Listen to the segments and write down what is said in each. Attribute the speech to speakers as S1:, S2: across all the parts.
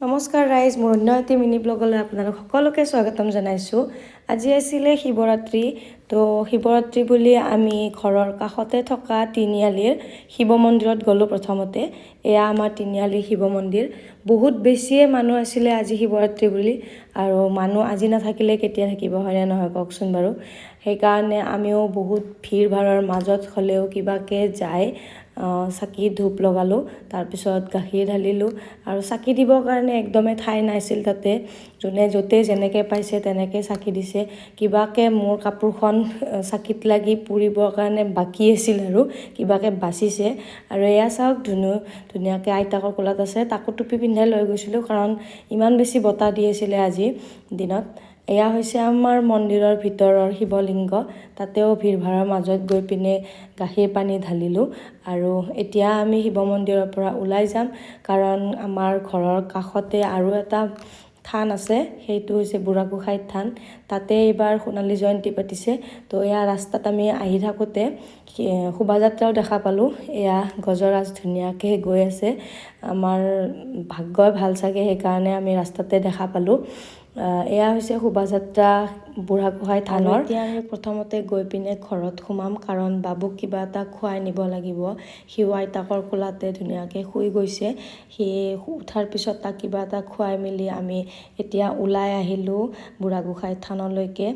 S1: নমস্কাৰ ৰাইজ, মোৰ অন্য এটি মিনি ব্লগলৈ আপোনালোক সকলোকে স্বাগতম জনাইছোঁ। আজি আছিলে শিৱৰাত্ৰি। তো শিৱৰাত্ৰি বুলি আমি ঘৰৰ কাষতে থকা তিনিআলিৰ শিৱ মন্দিৰত গ'লোঁ প্ৰথমতে। এয়া আমাৰ তিনিআলিৰ শিৱ মন্দিৰ। বহুত বেছিয়ে মানুহ আছিলে আজি শিৱৰাত্ৰি বুলি, আৰু মানুহ আজি নাথাকিলে কেতিয়া থাকিব, হয়নে নহয় কওকচোন বাৰু। সেইকাৰণে আমিও বহুত ভিৰ ভাৰৰ মাজত হ'লেও কিবাকৈ যাই চাকি ধূপ লগালোঁ, তাৰপিছত গাখীৰ ঢালিলোঁ। আৰু চাকি দিবৰ কাৰণে একদমেই ঠাই নাছিল তাতে, যোনে য'তে যেনেকৈ পাইছে তেনেকৈ চাকি দিছে। কিবাকৈ মোৰ কাপোৰখন চাকিত লাগি পুৰিবৰ কাৰণে বাকী আছিল আৰু কিবাকৈ বাচিছে। আৰু এয়া চাওক ধুনীয়াকৈ আইতাকৰ কোলাত আছে, তাকো টুপি পিন্ধাই লৈ গৈছিলোঁ কাৰণ ইমান বেছি বতাহ দি আছিলে আজি দিনত। এয়া হৈছে আমাৰ মন্দিৰৰ ভিতৰৰ শিৱলিংগ। তাতেও ভিৰ ভাৰৰ মাজত গৈ পিনে গাখীৰ পানী ঢালিলোঁ। আৰু এতিয়া আমি শিৱ মন্দিৰৰ পৰা ওলাই যাম, কাৰণ আমাৰ ঘৰৰ কাষতে আৰু এটা থান আছে, সেইটো হৈছে বুঢ়াগোঁসাই থান। তাতে এইবাৰ সোণালী জয়ন্তী পাতিছে। তো এয়া ৰাস্তাত আমি আহি থাকোঁতে শোভাযাত্ৰাও দেখা পালোঁ। এয়া গজৰাজ ধুনীয়াকৈ গৈ আছে। আমাৰ ভাগ্যই ভাল চাগে, সেইকাৰণে আমি ৰাস্তাতে দেখা পালোঁ। এয়া হৈছে শোভাযাত্ৰা বুঢ়াগোঁসাই থানৰ। এতিয়া আমি প্ৰথমতে গৈ পিনে ঘৰত সোমাম, কাৰণ বাবুক কিবা এটা খুৱাই নিব লাগিব। সিও আইতাকৰ কোলাতে ধুনীয়াকৈ শুই গৈছে। সি উঠাৰ পিছত তাক কিবা এটা খুৱাই মেলি আমি এতিয়া ওলাই আহিলোঁ বুঢ়াগোঁসাই থানলৈকে।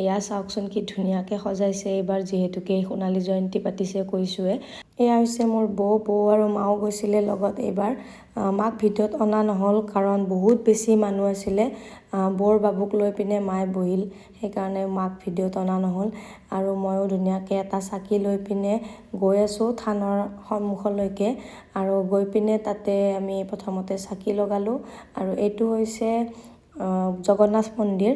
S1: এয়া চাওকচোন কি ধুনীয়াকৈ সজাইছে এইবাৰ, যিহেতুকে সোণালী জয়ন্তী পাতিছে কৈছোঁৱে। এয়া হৈছে মোৰ বৌ আৰু মাও গৈছিলে লগত এইবাৰ। মাক ভিডিঅ'ত অনা নহ'ল কাৰণ বহুত বেছি মানুহ আছিলে। বৌৰ বাবুক লৈ পিনে মায়ে বহিল, সেইকাৰণে মাক ভিডিঅ'ত অনা নহ'ল। আৰু ময়ো ধুনীয়াকৈ এটা চাকি লৈ পিনে গৈ আছোঁ থানৰ সন্মুখলৈকে। আৰু গৈ পিনে তাতে আমি প্ৰথমতে চাকি লগালোঁ। আৰু এইটো হৈছে জগন্নাথ মন্দিৰ।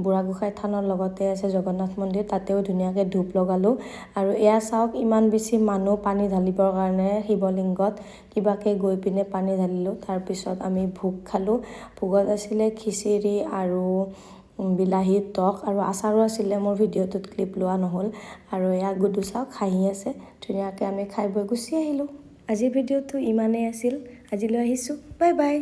S1: বুঢ়াগোঁসাই থানৰ লগতে আছে জগন্নাথ মন্দিৰ, তাতেও ধুনীয়াকৈ ধূপ লগালোঁ। আৰু এয়া চাওক ইমান বেছি মানুহ পানী ঢালিবৰ কাৰণে শিৱলিংগত কিবাকৈ গৈ পিনে পানী ঢালিলোঁ। তাৰপিছত আমি ভোগ খালোঁ। ভোগত আছিলে খিচিৰি আৰু বিলাহী টক আৰু আচাৰো আছিলে, মোৰ ভিডিঅ'টোত ক্লিপ লোৱা নহ'ল। আৰু এয়া গুডু চাওক হাঁহি আছে। ধুনীয়াকৈ আমি খাই বৈ গুচি আহিলোঁ। আজিৰ ভিডিঅ'টো ইমানেই আছিল। আজিলৈ আহিছোঁ, বাই বাই।